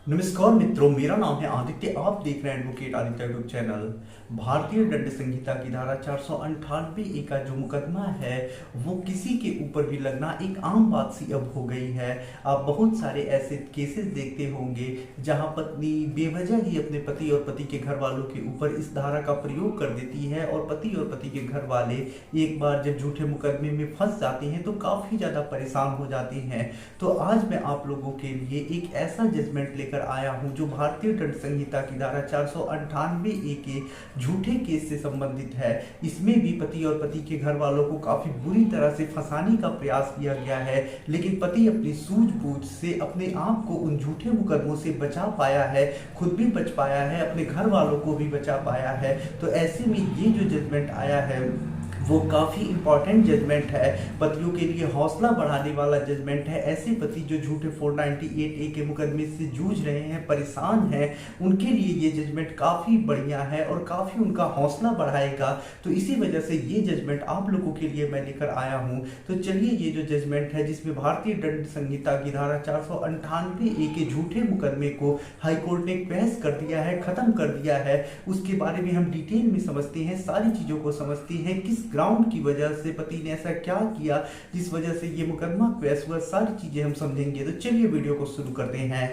नमस्कार मित्रों, मेरा नाम है आदित्य। आप देख रहे हैं एडवोकेट आदित्य यूट्यूब चैनल। भारतीय दंड संहिता की धारा 498 का जो मुकदमा है वो किसी के ऊपर भी लगना एक आम बात सी अब हो गई है। आप बहुत सारे ऐसे केसेस देखते होंगे जहां पत्नी बेवजह ही अपने पति और पति के घर वालों के ऊपर इस धारा का प्रयोग कर देती है और पति के घर वाले एक बार जब झूठे मुकदमे में फंस जाते हैं तो काफी ज्यादा परेशान हो जाते हैं। तो आज मैं आप लोगों के लिए एक ऐसा जजमेंट लेकर आया हूं जो भारतीय दंड संहिता की धारा 498 के झूठे केस से संबंधित है। इसमें भी पति और पति के घर वालों को काफी बुरी तरह से फंसाने का प्रयास किया गया है, लेकिन पति अपनी सूझबूझ से अपने आप को उन झूठे मुकदमों से बचा पाया है, खुद भी बच पाया है, अपने घर वालों को भी बचा पाया है। तो ऐसे में ये जो जजमेंट आया है वो काफ़ी इंपॉर्टेंट जजमेंट है, पतियों के लिए हौसला बढ़ाने वाला जजमेंट है। ऐसे पति जो झूठे 498A के मुकदमे से जूझ रहे हैं, परेशान हैं, उनके लिए ये जजमेंट काफ़ी बढ़िया है और काफ़ी उनका हौसला बढ़ाएगा। तो इसी वजह से ये जजमेंट आप लोगों के लिए मैं लेकर आया हूँ। तो चलिए, ये जो जजमेंट है जिसमें भारतीय दंड संहिता की धारा 498A के झूठे मुकदमे को हाईकोर्ट ने क्वैश कर दिया है, खत्म कर दिया है, उसके बारे में हम डिटेल में समझते हैं, सारी चीज़ों को समझते हैं। किस ग्राउंड की वजह से पति ने ऐसा क्या किया जिस वजह से ये मुकदमा क्वैश हुआ, सारी चीजें हम समझेंगे। तो चलिए वीडियो को शुरू करते हैं।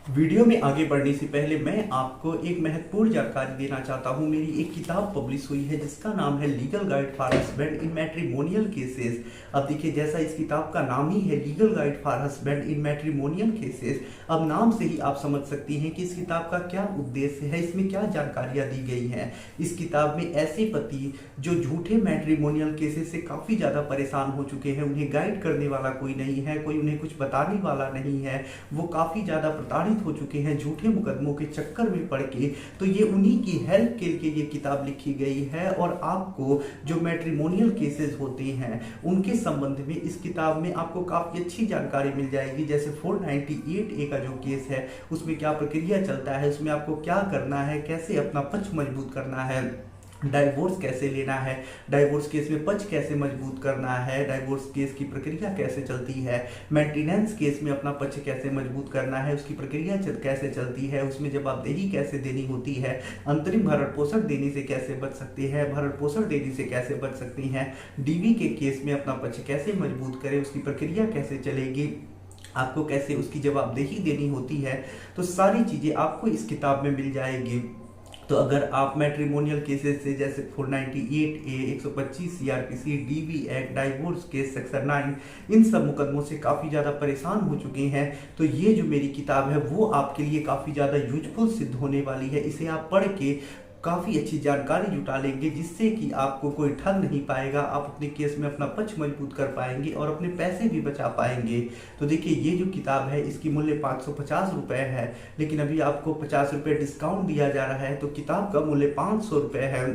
वीडियो में आगे बढ़ने से पहले मैं आपको एक महत्वपूर्ण जानकारी देना चाहता हूं। मेरी एक किताब पब्लिश हुई है जिसका नाम है legal guide for husband in matrimonial cases. अब देखिए, जैसा इस किताब का नाम ही है legal guide for husband in matrimonial cases, अब नाम से ही आप समझ सकती हैं कि इस किताब का क्या उद्देश्य है, इसमें क्या जानकारियां दी गई हैं। इस किताब में ऐसे पति जो झूठे मैट्रिमोनियल केसेस से काफ़ी ज़्यादा परेशान हो चुके हैं, उन्हें गाइड करने वाला कोई नहीं है, कोई उन्हें कुछ बताने वाला नहीं है, वो काफ़ी ज़्यादा प्रताड़ित हो चुके हैं झूठे मुकदमों के चक्कर में पड़ के, तो ये उन्हीं की हेल्प के लिए ये किताब लिखी गई है। और आपको जो मैट्रिमोनियल केसेस होते हैं उनके संबंध में इस किताब में आपको काफ़ी अच्छी जानकारी मिल जाएगी। जैसे 498A का जो केस है उसमें क्या प्रक्रिया चलता है, उसमें आपको क्या करना है, कैसे अपना पक्ष मजबूत करना है, डाइवोर्स कैसे लेना है, डाइवोर्स केस में पक्ष कैसे मजबूत करना है, डाइवोर्स केस की प्रक्रिया कैसे चलती है, मेंटेनेंस केस में अपना पक्ष कैसे मजबूत करना है, उसकी प्रक्रिया कैसे चलती है, उसमें जवाबदेही कैसे देनी होती है, अंतरिम भरण पोषण देने से कैसे बच सकते हैं, भरण पोषण देने से कैसे बच सकती हैं, डीवी के केस में अपना पक्ष कैसे मजबूत करें, उसकी प्रक्रिया कैसे चलेगी, आपको कैसे उसकी जवाबदेही देनी होती है। तो सारी चीज़ें आपको इस किताब में मिल जाएगी। तो अगर आप मैट्रिमोनियल केसेस से जैसे 498A, 125 CRPC, DV act, divorce case section 9, इन सब मुकदमों से काफ़ी ज़्यादा परेशान हो चुके हैं, तो ये जो मेरी किताब है वो आपके लिए काफ़ी ज़्यादा यूजफुल सिद्ध होने वाली है। इसे आप पढ़ के काफ़ी अच्छी जानकारी जुटा लेंगे जिससे कि आपको कोई ठग नहीं पाएगा, आप अपने केस में अपना पक्ष मजबूत कर पाएंगे और अपने पैसे भी बचा पाएंगे। तो देखिए, ये जो किताब है इसकी मूल्य 550 रुपये है, लेकिन अभी आपको 50 रुपये डिस्काउंट दिया जा रहा है, तो किताब का मूल्य 500 रुपये है,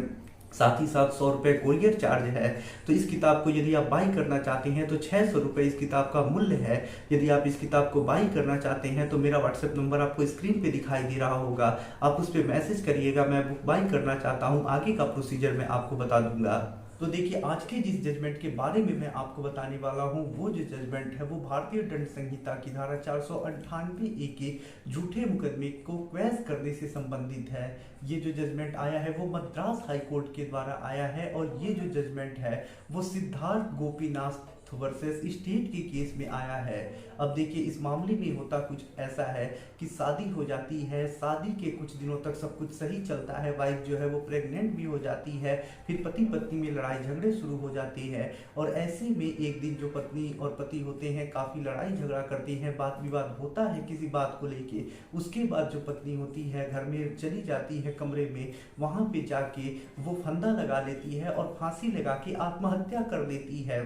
साथ ही साथ 100 रुपये कोरियर चार्ज है। तो इस किताब को यदि आप बाई करना चाहते हैं तो 600 रुपये इस किताब का मूल्य है। यदि आप इस किताब को बाई करना चाहते हैं तो मेरा व्हाट्सएप नंबर आपको स्क्रीन पे दिखाई दे रहा होगा, आप उस पर मैसेज करिएगा, मैं बुक बाई करना चाहता हूँ, आगे का प्रोसीजर मैं आपको बता दूंगा। तो देखिए, आज के जिस जजमेंट के बारे में मैं आपको बताने वाला हूं वो जो जजमेंट है वो भारतीय दंड संहिता की धारा 498A के झूठे मुकदमे को क्वैश करने से संबंधित है। ये जो जजमेंट आया है वो मद्रास हाई कोर्ट के द्वारा आया है और ये जो जजमेंट है वो सिद्धार्थ गोपीनाथ वर्सेस स्टेट के केस में आया है। अब देखिए, इस मामले में होता कुछ ऐसा है कि शादी हो जाती है, शादी के कुछ दिनों तक सब कुछ सही चलता है, वाइफ जो है वो प्रेग्नेंट भी हो जाती है, फिर पति पत्नी में लड़ाई झगड़े शुरू हो जाते हैं और ऐसे में एक दिन जो पत्नी और पति होते हैं काफ़ी लड़ाई झगड़ा करते हैं, बात विवाद होता है किसी बात को लेके। उसके बाद जो पत्नी होती है घर में चली जाती है कमरे में, वहाँ पे जाके वो फंदा लगा लेती है और फांसी लगा के आत्महत्या कर लेती है।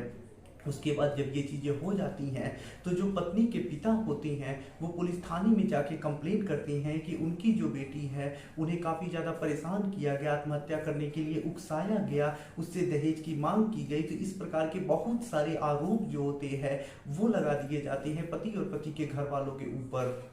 उसके बाद जब ये चीज़ें हो जाती हैं तो जो पत्नी के पिता होते हैं वो पुलिस थाने में जाके कंप्लेंट करते हैं कि उनकी जो बेटी है उन्हें काफ़ी ज़्यादा परेशान किया गया, आत्महत्या करने के लिए उकसाया गया, उससे दहेज की मांग की गई। तो इस प्रकार के बहुत सारे आरोप जो होते हैं वो लगा दिए जाते हैं पति और पति के घर वालों के ऊपर।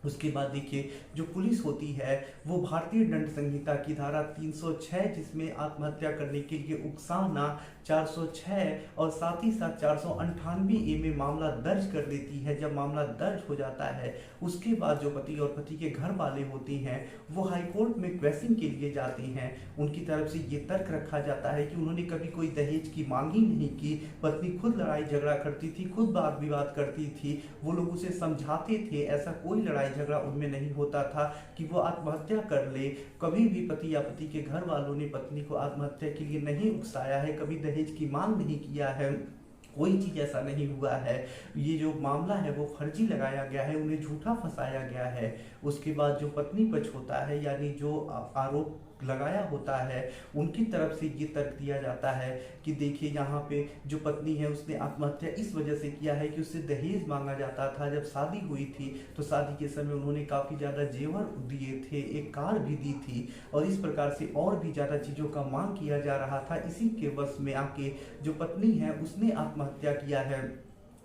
उसके बाद देखिए जो पुलिस होती है वो भारतीय दंड संहिता की धारा 306 जिसमें आत्महत्या करने के लिए उकसाना 406 और साथ ही साथ 498 ए में मामला दर्ज कर देती है। जब मामला दर्ज हो जाता है उसके बाद जो पति और पति के घर वाले होते हैं वो हाई कोर्ट में क्वेश्चन के लिए जाते हैं। उनकी तरफ से ये तर्क रखा जाता है कि उन्होंने कभी कोई दहेज की मांग ही नहीं की, पत्नी खुद लड़ाई झगड़ा करती थी, खुद वाद विवाद करती थी, वो लोग उसे समझाते थे, ऐसा कोई लड़ाई झगड़ा उनमें नहीं होता था कि वो आत्महत्या कर ले। कभी भी पति या पति के घर वालों ने पत्नी को आत्महत्या के लिए नहीं उकसाया है, कभी दहेज की मांग नहीं किया है, कोई चीज ऐसा नहीं हुआ है। ये जो मामला है वो फर्जी लगाया गया है, उन्हें झूठा फंसाया गया है। उसके बाद जो पत्नी पक्ष होता है यानी जो आरोप लगाया होता है उनकी तरफ से ये तर्क दिया जाता है कि देखिए यहाँ पे जो पत्नी है उसने आत्महत्या इस वजह से किया है कि उससे दहेज मांगा जाता था। जब शादी हुई थी तो शादी के समय उन्होंने काफी ज्यादा जेवर दिए थे, एक कार भी दी थी और इस प्रकार से और भी ज्यादा चीजों का मांग किया जा रहा था। इसी के वश में आके जो पत्नी है उसने आत्महत्या किया है।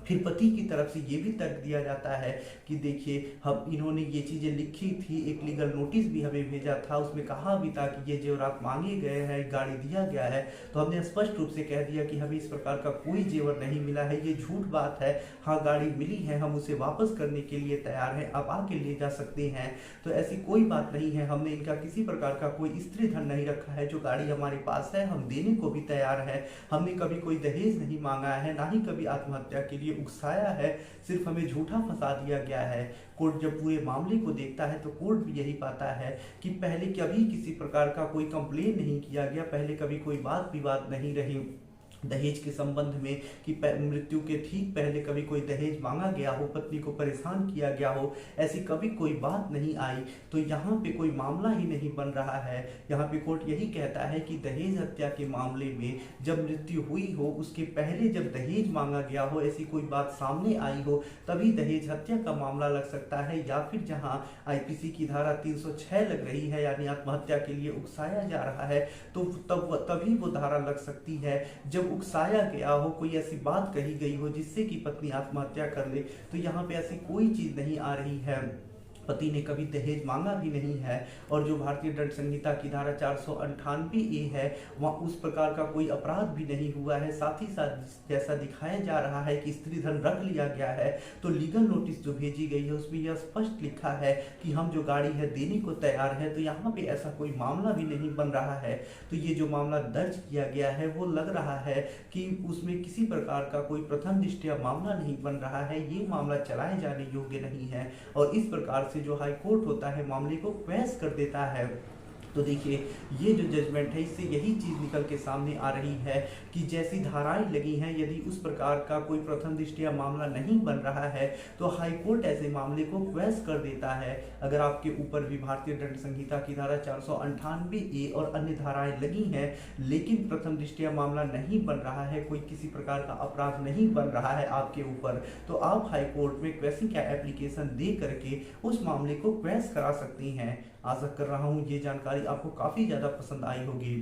फिर पति की तरफ से ये भी तर्क दिया जाता है कि देखिए हम इन्होंने ये चीजें लिखी थी, एक लीगल नोटिस भी हमें भेजा था, उसमें कहा भी था कि ये जेवरात मांगे गए हैं, गाड़ी दिया गया है, तो हमने स्पष्ट रूप से कह दिया कि हमें इस प्रकार का कोई जेवर नहीं मिला है, ये झूठ बात है। हाँ गाड़ी मिली है, हम उसे वापस करने के लिए तैयार हैं, आप आके ले जा सकते हैं। तो ऐसी कोई बात नहीं है, हमने इनका किसी प्रकार का कोई स्त्री धन नहीं रखा है, जो गाड़ी हमारे पास है हम देने को भी तैयार है। हमने कभी कोई दहेज नहीं मांगा है, ना ही कभी आत्महत्या के लिए उकसाया है, सिर्फ हमें झूठा फंसा दिया गया है। कोर्ट जब पूरे मामले को देखता है तो कोर्ट भी यही पाता है कि पहले कभी किसी प्रकार का कोई कंप्लेन नहीं किया गया, पहले कभी कोई बात विवाद नहीं रही दहेज के संबंध में कि मृत्यु के ठीक पहले कभी कोई दहेज मांगा गया हो, पत्नी को परेशान किया गया हो, ऐसी कभी कोई बात नहीं आई। तो यहाँ पे कोई मामला ही नहीं बन रहा है। यहाँ पे कोर्ट यही कहता है कि दहेज हत्या के मामले में जब मृत्यु हुई हो उसके पहले जब दहेज मांगा गया हो, ऐसी कोई बात सामने आई हो, तभी दहेज हत्या का मामला लग सकता है। या फिर जहाँ आईपीसी की धारा 306 लग रही है यानी आत्महत्या के लिए उकसाया जा रहा है, तो तभी वो धारा लग सकती है जब उकसाया गया हो, कोई ऐसी बात कही गई हो जिससे कि पत्नी आत्महत्या कर ले। तो यहाँ पे ऐसी कोई चीज नहीं आ रही है, पति ने कभी दहेज मांगा भी नहीं है और जो भारतीय दंड संहिता की धारा 498 ए है वहाँ उस प्रकार का कोई अपराध भी नहीं हुआ है। साथ ही साथ जैसा दिखाया जा रहा है कि स्त्री धन रख लिया गया है, तो लीगल नोटिस जो भेजी गई है उसमें यह स्पष्ट लिखा है कि हम जो गाड़ी है देने को तैयार है। तो यहाँ पे ऐसा कोई मामला भी नहीं बन रहा है। तो ये जो मामला दर्ज किया गया है वो लग रहा है कि उसमें किसी प्रकार का कोई प्रथम दृष्टया मामला नहीं बन रहा है, ये मामला चलाए जाने योग्य नहीं है और इस प्रकार से जो हाई कोर्ट होता है मामले को क्वैश कर देता है। तो देखिए ये जो जजमेंट है इससे यही चीज निकल के सामने आ रही है कि जैसी धाराएं लगी हैं यदि उस प्रकार का कोई प्रथम दृष्टया मामला नहीं बन रहा है तो हाई कोर्ट ऐसे मामले को क्वैश कर देता है। अगर आपके ऊपर भी भारतीय दंड संहिता की धारा 498 ए और अन्य धाराएं लगी हैं लेकिन प्रथम दृष्टया मामला नहीं बन रहा है, कोई किसी प्रकार का अपराध नहीं बन रहा है आपके ऊपर, तो आप हाई कोर्ट में क्वैशिंग का एप्लीकेशन दे करके उस मामले को क्वैश करा सकती हैं। आशा कर रहा हूँ ये जानकारी आपको काफ़ी ज़्यादा पसंद आई होगी।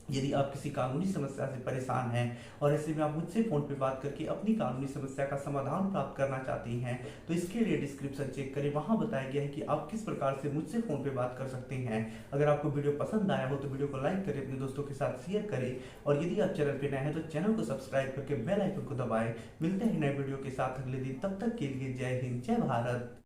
यदि आप किसी कानूनी समस्या से परेशान हैं और ऐसे में आप मुझसे फ़ोन पे बात करके अपनी कानूनी समस्या का समाधान प्राप्त करना चाहती हैं तो इसके लिए डिस्क्रिप्शन चेक करें, वहाँ बताया गया है कि आप किस प्रकार से मुझसे फ़ोन पे बात कर सकते हैं। अगर आपको वीडियो पसंद आया हो तो वीडियो को लाइक करें, अपने दोस्तों के साथ शेयर करें और यदि आप चैनल पर नए हैं तो चैनल को सब्सक्राइब करके बेल आइकन को दबाएं। मिलते हैं नए वीडियो के साथ अगले दिन, तब तक के लिए जय हिंद, जय भारत।